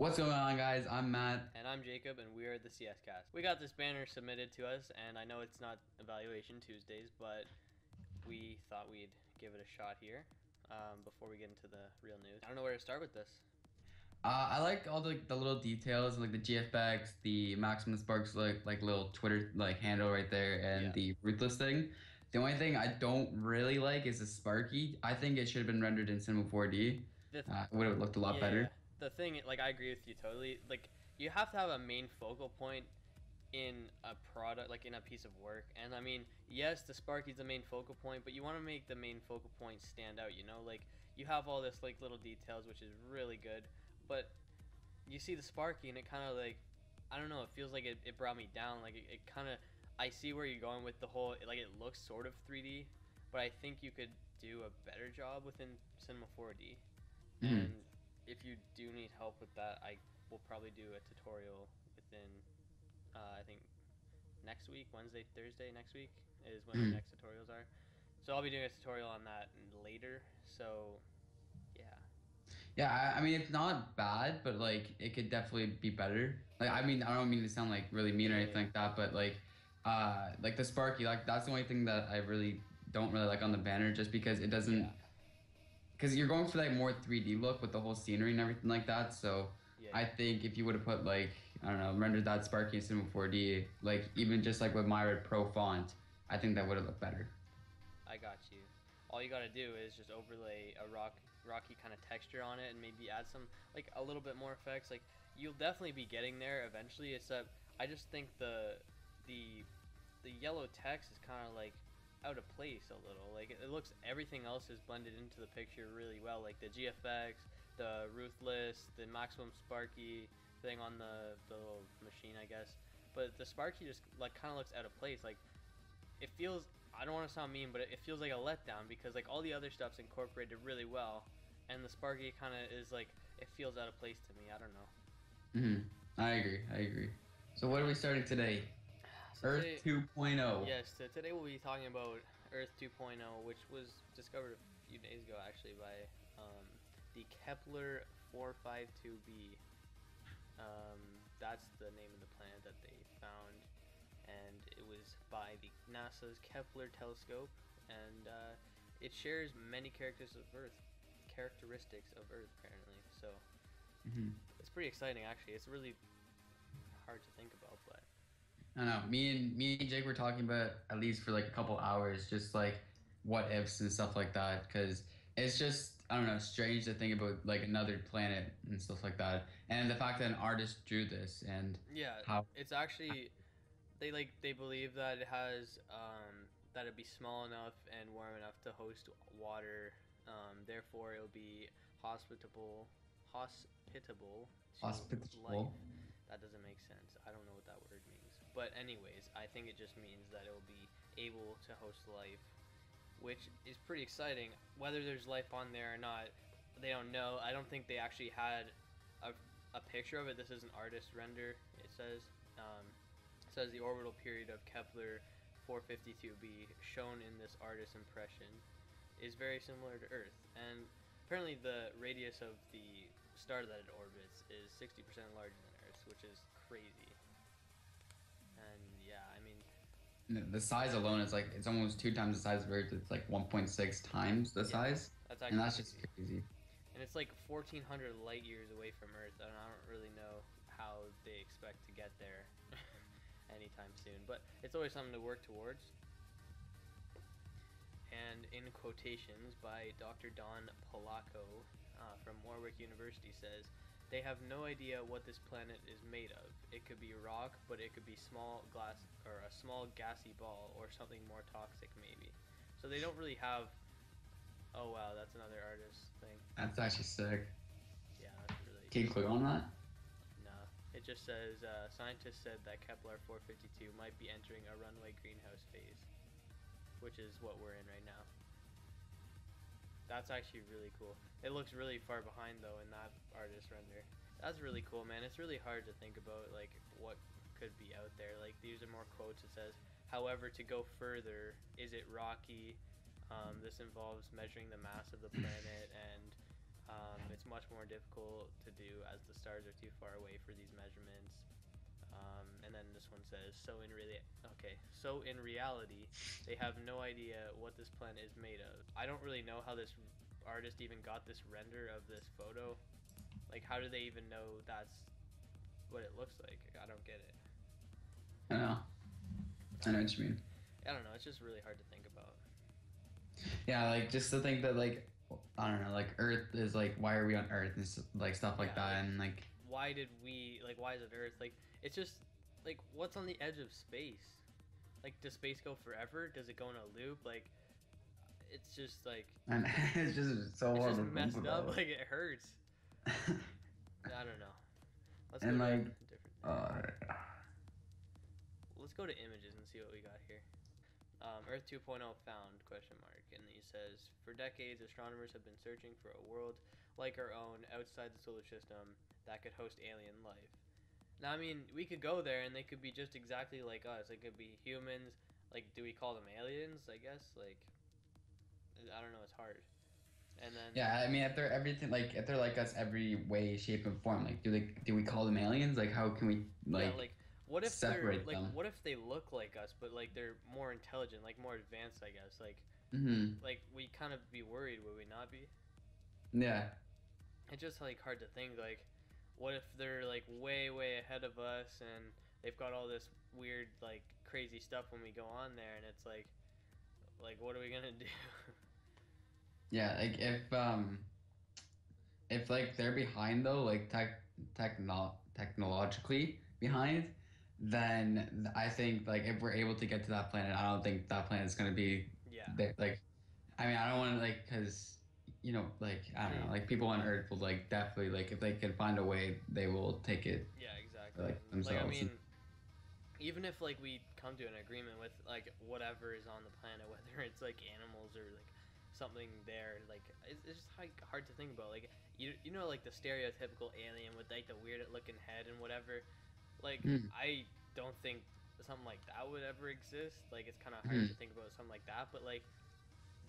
What's going on, guys? I'm Matt. And I'm Jacob, and we are the CS Cast. We got this banner submitted to us, and I know it's not Evaluation Tuesdays, but we thought we'd give it a shot here before we get into the real news. I don't know where to start with this. I like all the little details, like the GFX, the Maximus Sparks, like little Twitter like handle right there, and Yeah. the Ruthless thing. The only thing I don't really like is the Sparky. I think it should have been rendered in Cinema 4D. The It would have looked a lot better. yeah, the thing, like I agree with you totally. Like you have to have a main focal point in a product, like in a piece of work. And I mean, yes, the Sparky's the main focal point, but you want to make the main focal point stand out. Like you have all this like little details, which is really good, but you see the Sparky and it kind of like, I don't know, it feels like it brought me down. Like it kind of, I see where you're going with the whole, like it looks sort of 3D, but I think you could do a better job within Cinema 4D. Mhm. And if you do need help with that, I will probably do a tutorial within, I think, next week, Wednesday, Thursday next week is when the Mhm. next tutorials are. So I'll be doing a tutorial on that later. So yeah, Yeah, I mean it's not bad, but like it could definitely be better. Like I mean, I don't mean to sound like really mean or anything yeah, like that, but like the Sparky, like that's the only thing that I really don't really like on the banner, just because it yeah, doesn't, because you're going for like more 3D look with the whole scenery and everything like that. So yeah, I yeah. think if you would have put like, I don't know, rendered that Sparky in Cinema 4D, like even just like with Myred Pro font, I think that would have looked better. I got you. All you gotta do is just overlay a rocky kind of texture on it, and maybe add some like a little bit more effects. Like you'll definitely be getting there eventually. Except I just think the the yellow text is kind of like out of place a little. Like it looks, everything else is blended into the picture really well. Like the GFX, the Ruthless, the Maximum Sparky thing on the little machine, I guess. But the Sparky just like kind of looks out of place. Like it feels, I don't want to sound mean, but it feels like a letdown because like all the other stuff's incorporated really well, and the Sparky kind of is like, it feels out of place to me. I don't know. Hmm. I agree. I agree. So what are we starting today? So Earth today, 2.0. yes, so today we'll be talking about Earth 2.0, which was discovered a few days ago actually by the Kepler 452b. That's the name of the planet that they found, and it was by the NASA's Kepler telescope, and it shares many characteristics of Earth apparently. So Hmm. it's pretty exciting actually. It's really hard to think about, but I don't know. Me and Jake were talking about at least for like a couple hours, just like what ifs and stuff like that, because it's just, I don't know, strange to think about like another planet and stuff like that, and the fact that an artist drew this and yeah, how. it's actually, they believe that it has that it'd be small enough and warm enough to host water. Therefore, it'll be hospitable to life. Hospitable. That doesn't make sense. I don't know what that word means. But anyways, I think it just means that it will be able to host life, which is pretty exciting. Whether there's life on there or not, they don't know. I don't think they actually had a, a picture of it. This is an artist render. It says the orbital period of Kepler 452b, shown in this artist's impression, is very similar to Earth, and apparently the radius of the star that it orbits is 60% larger than Earth's, which is crazy. And yeah, I mean, The size alone is like it's almost two times the size of Earth. It's like 1.6 times the yeah, size, that's and actually that's just crazy. crazy. And it's like 1,400 light years away from Earth, and I don't really know how they expect to get there anytime soon. But it's always something to work towards. And in quotations by Dr. Don Polacco from Warwick University says, they have no idea what this planet is made of. It could be rock, but it could be small glass or a small gassy ball or something more toxic maybe. So they don't really have, oh wow, that's another artist thing. That's actually sick. Yeah, that's really, Can you click on that? no. It just says scientists said that Kepler 452 might be entering a runaway greenhouse phase, which is what we're in right now. That's actually really cool. It looks really far behind though in that artist render. That's really cool, man. It's really hard to think about like what could be out there. Like these are more quotes. It says, however, to go further, is it rocky? This involves measuring the mass of the planet and It's much more difficult to do as the stars are too far away for these measurements. And then this one says, so in reality, they have no idea what this planet is made of. I don't really know how this artist even got this render of this photo. Like, how do they even know that's what it looks like? I don't get it. I know. I know what you mean. I don't know. It's just really hard to think about. Yeah, like just to think that like I don't know, like Earth is like why are we on Earth and like stuff like Yeah, that, like, and like why did we like? Why is it Earth? Like, it's just like what's on the edge of space? Like, does space go forever? Does it go in a loop? Like, it's just like and it's just so it's hard just to think messed up. about. Like, it hurts. I don't know. Let's And go to like a different. uh Let's go to images and see what we got here. Earth 2.0 found question mark, and he says for decades astronomers have been searching for a world like our own outside the solar system that could host alien life. Now, I mean, we could go there and they could be just exactly like us. It could be humans. Like, do we call them aliens? I guess. Like, I don't know. It's hard. And then yeah, I mean if they're everything like if they're like us every way, shape, and form, like do we call them aliens? Like how can we yeah, like like what if they're separate like them? what if they look like us but like they're more intelligent, like more advanced, I guess. Mm-hmm. Like we kind of be worried, would we not be? Yeah. It's just like hard to think like what if they're like way ahead of us and they've got all this weird like crazy stuff when we go on there and it's like what are we gonna do? Yeah, like if like they're behind though, like technologically behind, then I think like if we're able to get to that planet, I don't think that planet's gonna be Yeah. there. Like, I mean, I don't want to like because like I don't know, like people on Earth will like definitely like if they can find a way, they will take it Yeah, for, exactly. like And, like I themselves. mean, even if like we come to an agreement with like whatever is on the planet, whether it's like animals or like something there, like it's just like hard to think about. Like you know like the stereotypical alien with like the weird looking head and whatever. Like Mm, I don't think something like that would ever exist. Like it's kind of hard mm, to think about something like that, but like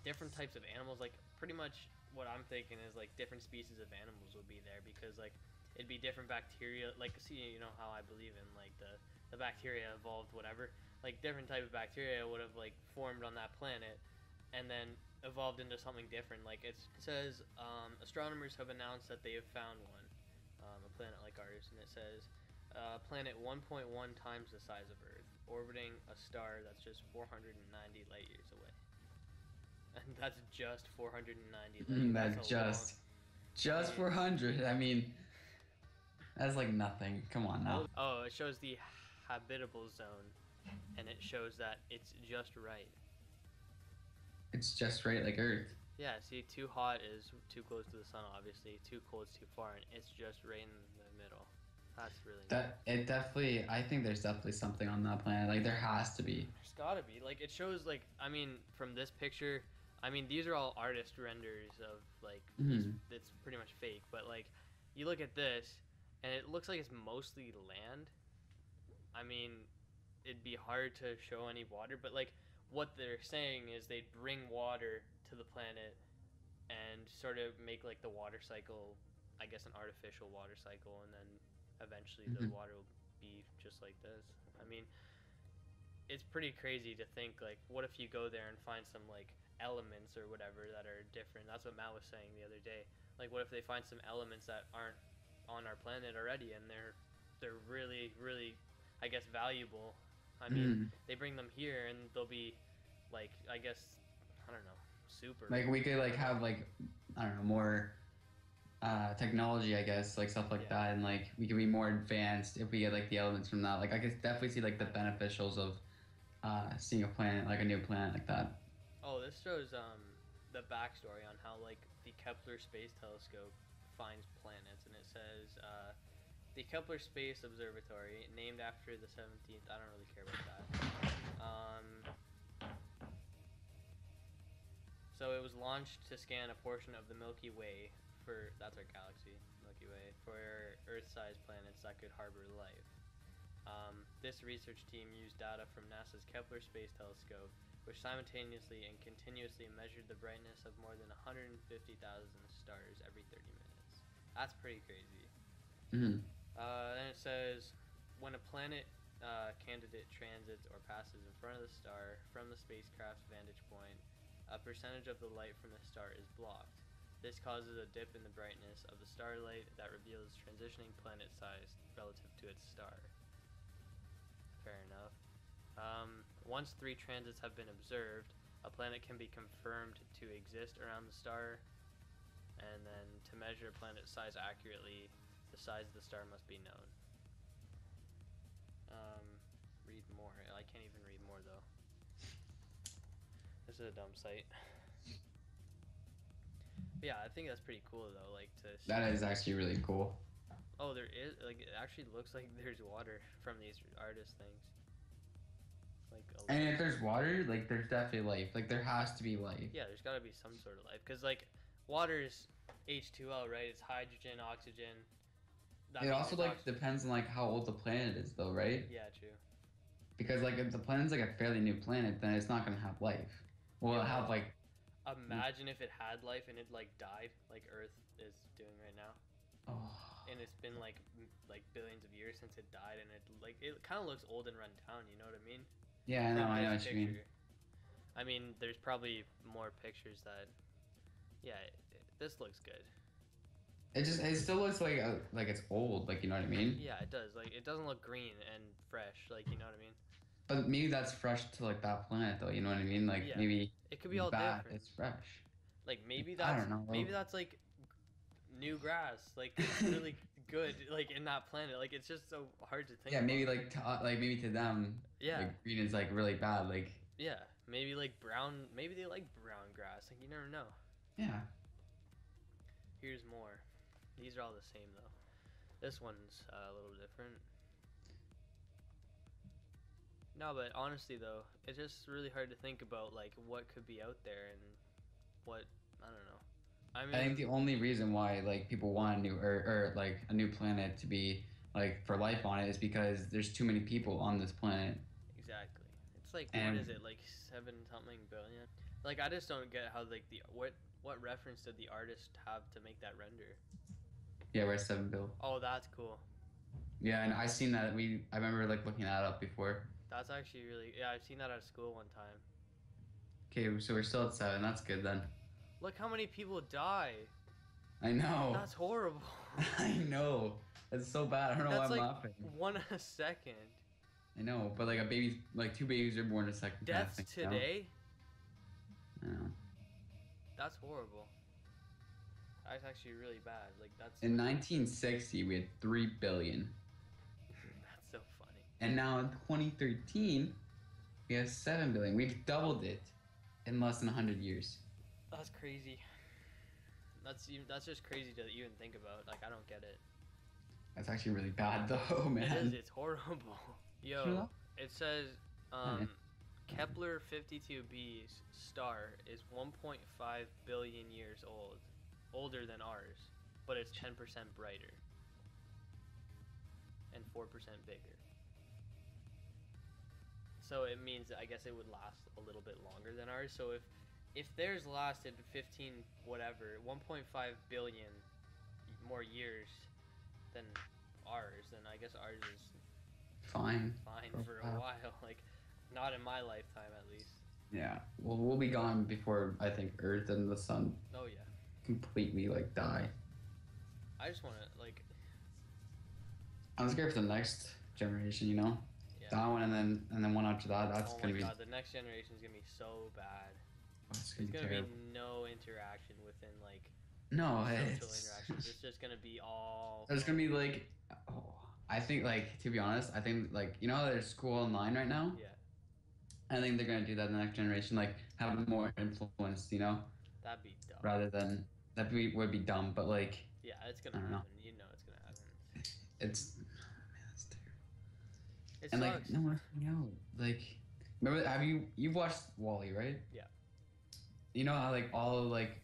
different types of animals, like pretty much what I'm thinking is like different species of animals will be there because like it'd be different bacteria. Like see, you know how I believe in like the bacteria evolved whatever. Like different type of bacteria would have like formed on that planet, and then evolved into something different. Like it says, astronomers have announced that they have found one, a planet like ours, and it says. Planet 1.1 times the size of Earth, orbiting a star that's just 490 light years away. And that's just 490 light years. That's that's a long. I just mean, 400. I mean, that's like nothing. Come on now. oh, it shows the habitable zone, and it shows that it's just right. It's just right like Earth. Yeah, see, too hot is too close to the sun, obviously. Too cold is too far, and it's just right in the middle. That's really nice. That it definitely. I think there's definitely something on that planet. Like there has to be. There's gotta be. Like, it shows, like, I mean, from this picture, I mean, these are all artist renders of, like, these, Mhm. it's pretty much fake, but, like, you look at this, and it looks like it's mostly land. I mean, it'd be hard to show any water, but like what they're saying is they'd bring water to the planet and sort of make like the water cycle, I guess an artificial water cycle, and then eventually the Mhm. water will be just like this. I mean, it's pretty crazy to think like what if you go there and find some like elements or whatever that are different. That's what Matt was saying the other day. Like what if they find some elements that aren't on our planet already and they're really I guess valuable. I mean, Mhm. they bring them here and they'll be like I guess I don't know, super. Like we could like have like I don't know more technology, I guess, like stuff like Yeah. that, and like we could be more advanced if we get like the elements from that. Like I could definitely see like the beneficials of seeing a planet like a new planet like that. Oh, this shows the backstory on how like the Kepler Space Telescope finds planets, and it says the Kepler Space Observatory, named after the 17th. I don't really care about that. Um, so it was launched to scan a portion of the Milky Way for that's our galaxy, Milky Way, for Earth-sized planets that could harbor life. This research team used data from NASA's Kepler Space Telescope, which simultaneously and continuously measured the brightness of more than 150,000 stars every 30 minutes. That's pretty crazy. Hmm. Then it says, when a planet candidate transits or passes in front of the star from the spacecraft's vantage point, a percentage of the light from the star is blocked. This causes a dip in the brightness of the starlight that reveals transitioning planet size relative to its star. Fair enough. Once 3 transits have been observed, a planet can be confirmed to exist around the star, and then to measure a planet's size accurately, the size of the star must be known. Read more. I can't even read more though. This is a dumb site. But yeah, I think that's pretty cool though. Like to see. That is actually really cool. Oh, there is like it actually looks like there's water from these artist things. Like. And if there's water, like there's definitely life. Like there has to be life. Yeah, there's got to be some sort of life because like water's H2O, right? It's hydrogen, oxygen. It also like depends on like how old the planet is, though, right? Yeah, true. Because like if the planet's like a fairly new planet, then it's not gonna have life. Well, it'll have like. Imagine if it had life and it like died, like Earth is doing right now. Oh. And it's been like billions of years since it died, and it kind of looks old and run down. You know what I mean? Yeah, I know what you mean. I mean, there's probably more pictures that. Yeah, this looks good. It still looks like it's old, like you know what I mean? Yeah, it does. Like it doesn't look green and fresh, like you know what I mean? But maybe that's fresh to like that planet, though. You know what I mean? Like maybe it could be all bad, different. it's fresh. Like maybe that's I don't know. Maybe that's like new grass, like it's really good, like in that planet. Like it's just so hard to think. Yeah, maybe about. like maybe to them, yeah, like, green is like really bad. Like yeah, maybe like brown. Maybe they like brown grass. Like you never know. Yeah. Here's more. These are all the same though. This one's a little different. No, but honestly though, it's just really hard to think about like what could be out there and what I don't know. I mean, I think the only reason why like people want a new or like a new planet to be like for life on it is because there's too many people on this planet. Exactly. It's like and, what is it like 7 something billion? Like I just don't get how like what reference did the artist have to make that render? Yeah, we're 7 bill. Oh, that's cool. Yeah, and I seen that I remember like looking that up before. That's actually really I've seen that at school one time. Okay, so we're still at 7. That's good then. Look how many people die. I know. That's horrible. I know. It's so bad. I don't know why I'm laughing. 1 a second. I know, but like 2 babies are born a second. Deaths today? I know. That's horrible. That's actually really bad. Like that's. In 1960, we had 3 billion. That's so funny. And now in 2013, we have 7 billion. We've doubled it in less than 100 years. That's crazy. That's just crazy to even think about. Like I don't get it. That's actually really bad though, man. It is. It's horrible. Yo, it says Kepler 52b's star is 1.5 billion years old, older than ours, but it's 10% brighter and 4% bigger. So it means I guess it would last a little bit longer than ours. So if theirs lasted 15 whatever 1.5 billion more years than ours, then I guess ours is fine for a while. Like not in my lifetime at least. Yeah, well we'll be gone before I think Earth and the sun completely like die. I just want to like I'm scared for the next generation, you know. Yeah. That one and then one after that. That's gonna be. Oh my god, the next generation is gonna be so bad. There's gonna be no interaction within like social interactions. It's just gonna be all. There's gonna be like, I think like to be honest, I think like you know how there's school online right now. Yeah. I think they're gonna do that in the next generation, like have more influence, you know. That'd be dumb. Rather than would be dumb, but like. Yeah, it's gonna happen. You know it's gonna happen. It's. Man, that's terrible. It and sucks. like no, like remember you've watched WALL-E, right? Yeah. You know how like all like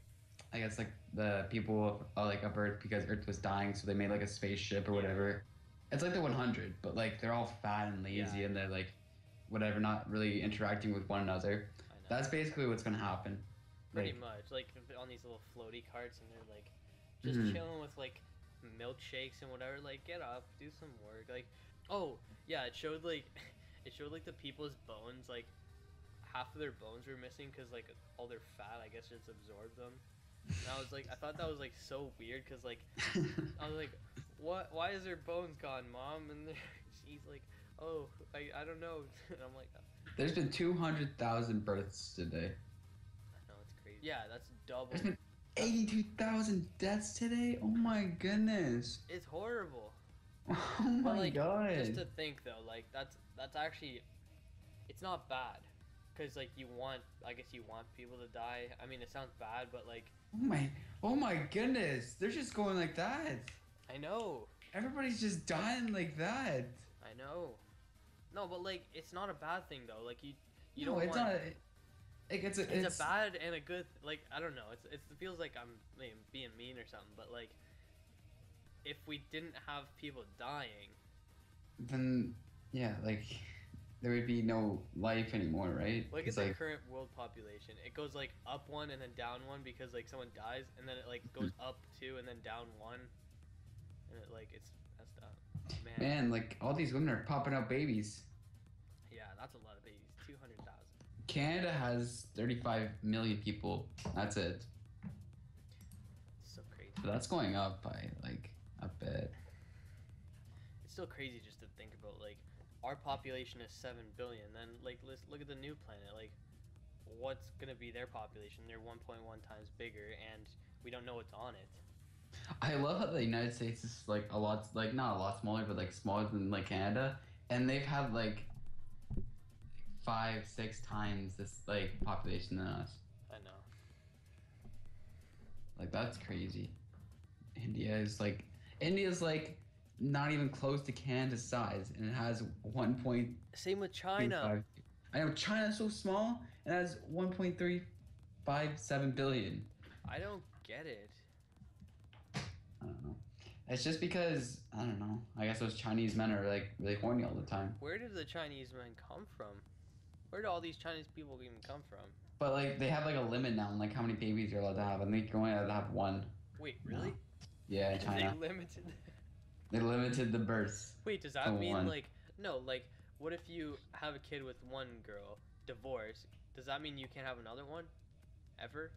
I guess like the people like of Earth because Earth was dying, so they made like a spaceship or whatever. It's like the 100, but like they're all fat and lazy and they're like whatever, not really interacting with one another. That's basically what's gonna happen. Pretty Like, much, like on these little floaty carts, and they're like just mhm. chilling with like milkshakes and whatever. Like, get up, do some work. Like, oh yeah, it showed like it showed like the people's bones, like half of their bones were missing because like all their fat, I guess, just absorbed them. And I was like, I thought that was like so weird because like I was like, what? Why is their bones gone, mom? And she's like, oh, I don't know. And I'm like, There's been 200,000 births today. I know it's crazy. Yeah, that's double. There's been 82,000 deaths today. Oh my goodness. It's horrible. Oh But my like, just god. to think though, like that's actually, it's not bad, cause like you want, I guess you want people to die. I mean, it sounds bad, but like, Oh my goodness. They're just going like that. I know, Everybody's just dying like that. I know. No, but like, it's not a bad thing though. Like you No, don't it's want. not. Like It's a bad and a good. Like I don't know. It feels like I'm like, being mean or something, but like, if we didn't have people dying, then yeah, like there would be no life anymore, right? look at It's the like current world population. It goes like up one and then down one because like someone dies, and then it like goes up two and then down one, and it like it's messed up. man, like all these women are popping out babies. Yeah, that's a lot of babies. 200,000. Canada has 35 million people. That's it. So crazy. So that's going up by like a bit. It's still crazy just to think about like our population is 7 billion. Then like let's look at the new planet. Like, what's gonna be their population? They're 1.1 times bigger, and we don't know what's on it. I love how the United States is like a lot, like not a lot smaller, but like smaller than like Canada, and they've had like 5, 6 times this like population than us. I know. Like that's crazy. India's like not even close to Canada's size, and it has Same with 1.35. China. I know China's so small and has 1.357 billion. I don't get it. I don't know. It's just because I don't know. I guess those Chinese men are like really horny all the time. Where did the Chinese men come from? Where do all these Chinese people even come from? But like they have like a limit now on like how many babies you're allowed to have. I think you're only allowed to have one. Wait, No. really? Yeah, in China. They limited. They limited the births. Wait, does to that mean one. like no? Like, what if you have a kid with one girl, divorce? Does that mean you can't have another one, ever,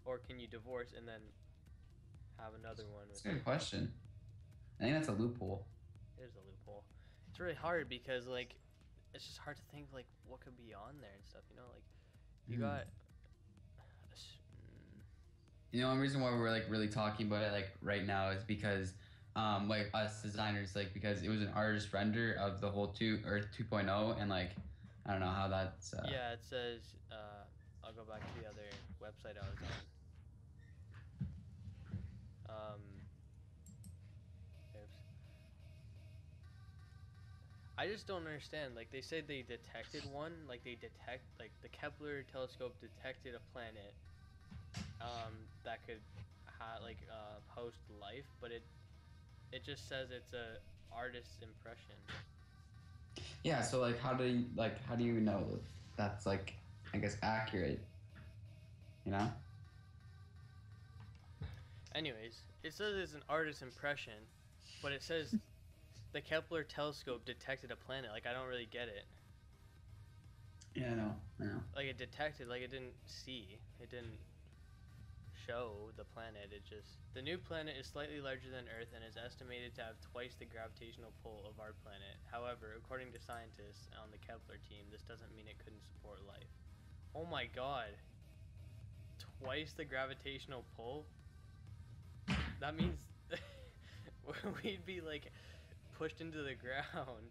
or can you divorce and then have another one? That's a good question. I think that's a loophole. There's a loophole. It's really hard because like, it's just hard to think like what could be on there and stuff. You know, like you Mhm. got. You know, one reason why we're like really talking about it like right now is because like us designers like because it was an artist render of the whole 2.0 and like I don't know how that's Yeah, it says. I'll go back to the other website I was on. Oops. I just don't understand. Like they said they detected one. Like like the Kepler telescope detected a planet that could host life, but it just says it's a artist's impression. yeah, so like how do you know that that's like I guess accurate, you know? Anyways, it says it's an artist's impression, but it says the Kepler telescope detected a planet. Like I don't really get it. Yeah, I know. Like it detected, like it didn't see, it didn't show the planet. It just the new planet is slightly larger than Earth and is estimated to have twice the gravitational pull of our planet. However, according to scientists on the Kepler team, this doesn't mean it couldn't support life. Oh my god. Twice the gravitational pull? That means we'd be like pushed into the ground.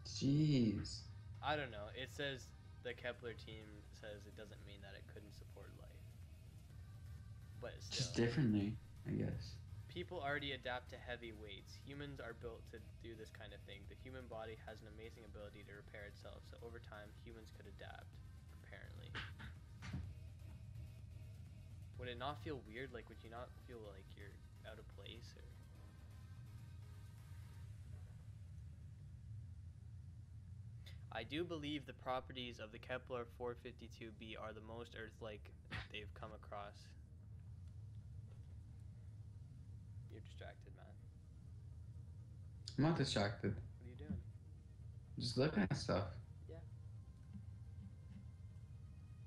Jeez. I don't know. It says the Kepler team says it doesn't mean that it couldn't support life. But still. Just differently, I guess. People already adapt to heavy weights. Humans are built to do this kind of thing. The human body has an amazing ability to repair itself, so over time, humans could adapt, apparently. Would it not feel weird? Like, would you not feel like you're out of place? Or... I do believe the properties of the Kepler 452b are the most Earth-like they've come across. You're distracted, man. I'm not distracted. What are you doing? Just looking at stuff. Yeah.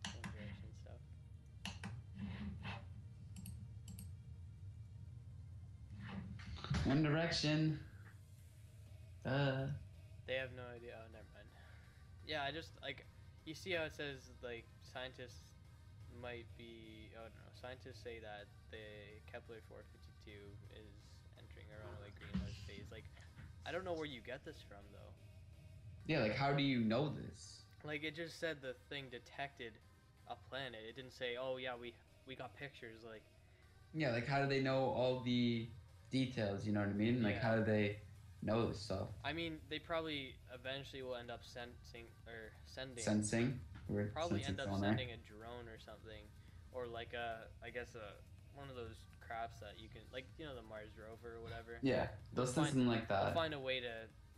One Direction stuff. One Direction. They have no idea. Oh, never mind. Yeah, I just like you see how it says like scientists might be. Oh no, scientists say that the Kepler 452 is entering a runaway greenhouse phase. Like, I don't know where you get this from though. Yeah, like how do you know this? Like it just said the thing detected a planet. It didn't say, oh yeah, we got pictures. Like Yeah, like how do they know all the details? You know what I mean? Like Yeah. how do they know this stuff? I mean, they probably eventually will end up sending Sensing. We're probably end up on there. sending a drone or something, or like I guess one of those crafts that you can like the Mars rover or whatever. Yeah, those We'll something like We'll that. find a way to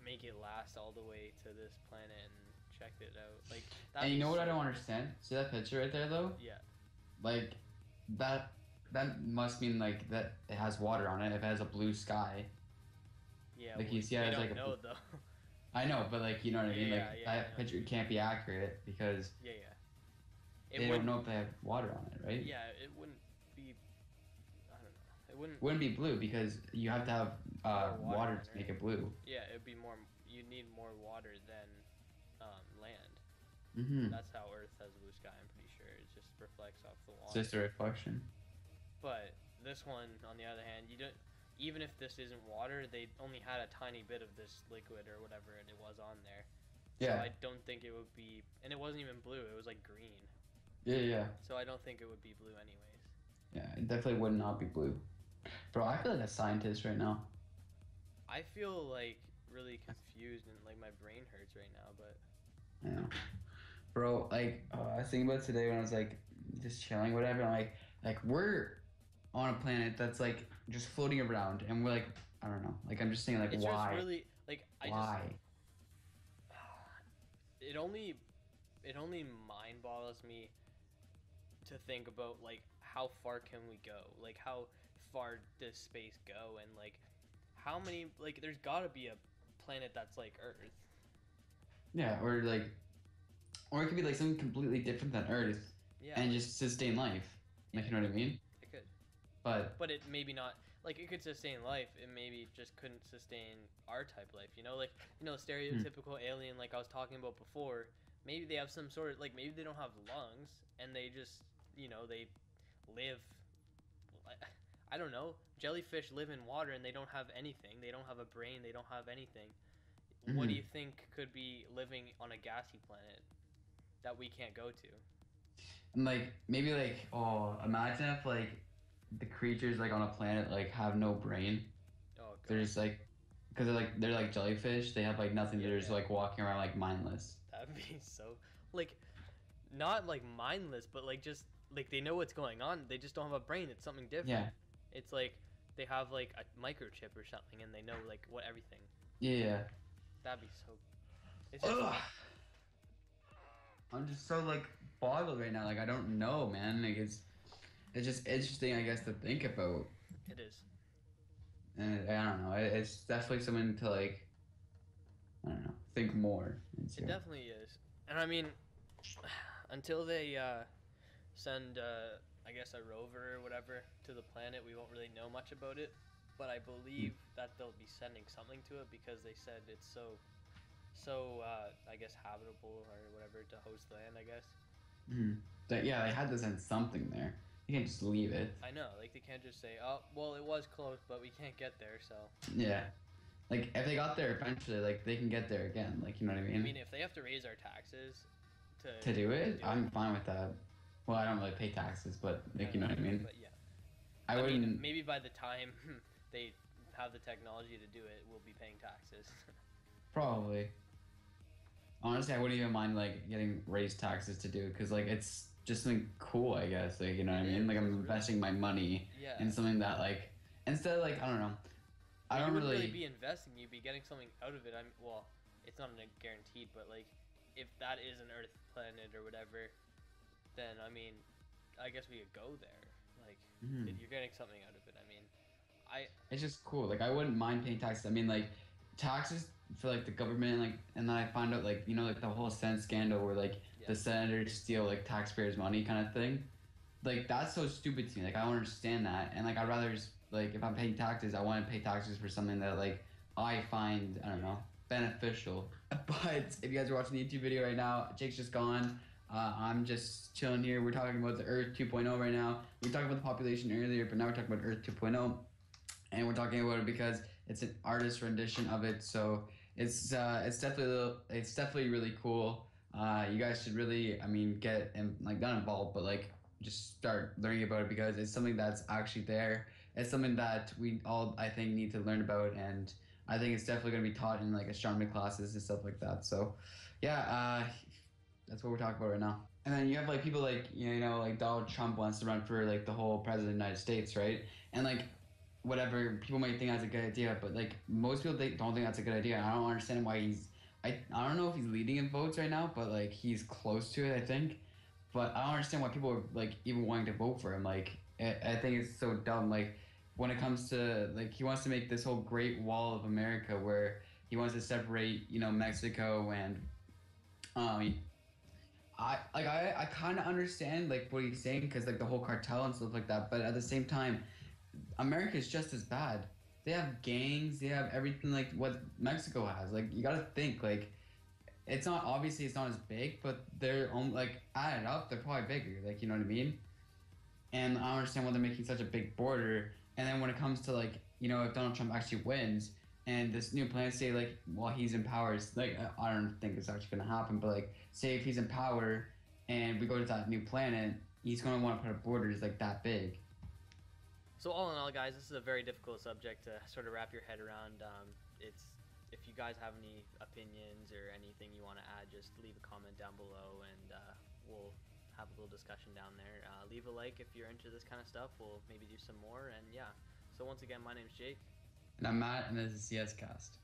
make it last all the way to this planet and check it out. Like that'd And you be know what I so don't cool. understand? See that picture right there though? Yeah. Like that must mean like that it has water on it if it has a blue sky. Yeah. Like, you see how they it's don't like a know though. I know, but like you know what I mean? Yeah, Like yeah, I that know. picture can't be accurate because Yeah. It they don't wouldn't. know if they have water on it, right? Yeah, it wouldn't be. I don't know. It wouldn't. Wouldn't be blue because you have to have More water on to it. make it blue. Yeah, it'd be more. You need more water than land. Mm-hmm. That's how Earth has blue sky. I'm pretty sure it just reflects off the It's water. just a reflection. But this one, on the other hand, you don't. Even if this isn't water, they only had a tiny bit of this liquid or whatever, and it was on there. So Yeah. I don't think it would be, and it wasn't even blue. It was like green. Yeah. So I don't think it would be blue anyways. Yeah, it definitely would not be blue. Bro, I feel like a scientist right now. I feel like really confused and like my brain hurts right now. But I know. Bro, like, I was thinking about it today when I was like just chilling, whatever. And like we're on a planet that's like just floating around, and we're like, I don't know. Like, I'm just saying, like, it's why? just really like Why? It only mind boggles me to think about like how far can we go, like how far does space go, and like how many, like there's gotta be a planet that's like Earth. Yeah, or it could be like something completely different than Earth, Yeah, and like, just sustain life. Like, you know what I mean? it could, But it maybe not, like it could sustain life, it maybe just couldn't sustain our type life, like stereotypical alien like I was talking about before. Maybe they have some sort of, like, maybe they don't have lungs and they just they live, I don't know, jellyfish live in water and they don't have anything, they don't have a brain, they don't have anything. What do you think could be living on a gassy planet that we can't go to? and like maybe like, oh, imagine if like the creatures like on a planet like have no brain. Oh They're god, just like, because they're like jellyfish. They have like nothing. Yeah, They're just yeah. like walking around like mindless. that'd be so, like, not like mindless, but like just like they know what's going on, they just don't have a brain, it's something different. Yeah. It's like they have like a microchip or something and they know like what everything. Yeah. That'd be so, it's just, Ugh. I'm just so like boggled right now. Like, I don't know, man. Like, it's just interesting, I guess, to think about. it is. And I don't know. It's definitely something to like, I don't know, think more into. It definitely is. And I mean, until they send, I guess, a rover or whatever to the planet, we won't really know much about it. But I believe that they'll be sending something to it because they said it's so, I guess, habitable or whatever to host land, I guess. Yeah, they had to send something there. You can't just leave it. I know, like, they can't just say, oh, well, it was close, but we can't get there, so. Yeah. Like, if they got there eventually, like, they can get there again. Like, you know what I mean? I mean, if they have to raise our taxes To do it, I'm fine with that. Well, I don't really pay taxes, but like, you know what I mean. But yeah. I mean, wouldn't. maybe by the time they have the technology to do it, we'll be paying taxes. Probably. Honestly, I wouldn't even mind like getting raised taxes to do it because like it's just something cool, I guess. Like, you know what I It mean? Like, I'm is, it's investing my money Yeah. in something that like instead of like, I don't know. I you don't wouldn't really. be investing. You'd be getting something out of it. Well, it's not a guaranteed, but like if that is an Earth planet or whatever, then I mean, I guess we could go there. Like, Mhm. if you're getting something out of it. I mean, I It's just cool. Like I wouldn't mind paying taxes. I mean, like taxes for like the government, like, and then I found out like like the whole Senate scandal where like yeah the senators steal like taxpayers' money kind of thing. Like that's so stupid to me. Like I don't understand that. And like I'd rather just like if I'm paying taxes, I want to pay taxes for something that like I find I don't know beneficial. But if you guys are watching the YouTube video right now, Jake's just gone. I'm just chilling here. We're talking about the Earth 2.0 right now. We talked about the population earlier, but now we're talking about Earth 2.0, and we're talking about it because it's an artist rendition of it. So it's definitely it's definitely really cool. You guys should really, I mean, get and like not involved, but like just start learning about it because it's something that's actually there. It's something that we all I think need to learn about, and I think it's definitely going to be taught in like astronomy classes and stuff like that. So, yeah, that's what we're talking about right now. And then you have like people like like Donald Trump wants to run for like the whole president of the United States, right? And like whatever people might think that's a good idea, but like most people don't think that's a good idea. I don't understand why I don't know if he's leading in votes right now, but like he's close to it, I think. But I don't understand why people are like even wanting to vote for him. Like I think it's so dumb. Like when it comes to like he wants to make this whole Great Wall of America where he wants to separate Mexico and um I kind of understand like what he's saying because like the whole cartel and stuff like that, but at the same time America is just as bad. They have gangs, they have everything like what Mexico has. Like you gotta think like it's not obviously it's not as big, but they're like added up, they're probably bigger. Like you know what I mean? And I don't understand why they're making such a big border. And then when it comes to like if Donald Trump actually wins and this new plan say like while he's in power, it's like I don't think it's actually gonna happen, but like say if he's in power and we go to that new planet, he's gonna want to put a borders like that big. So all in all, guys, this is a very difficult subject to sort of wrap your head around. It's if you guys have any opinions or anything you want to add, just leave a comment down below, and we'll have a little discussion down there. Leave a like if you're into this kind of stuff. We'll maybe do some more, and yeah. So once again, my name's Jake. And I'm Matt, and this is CS Cast.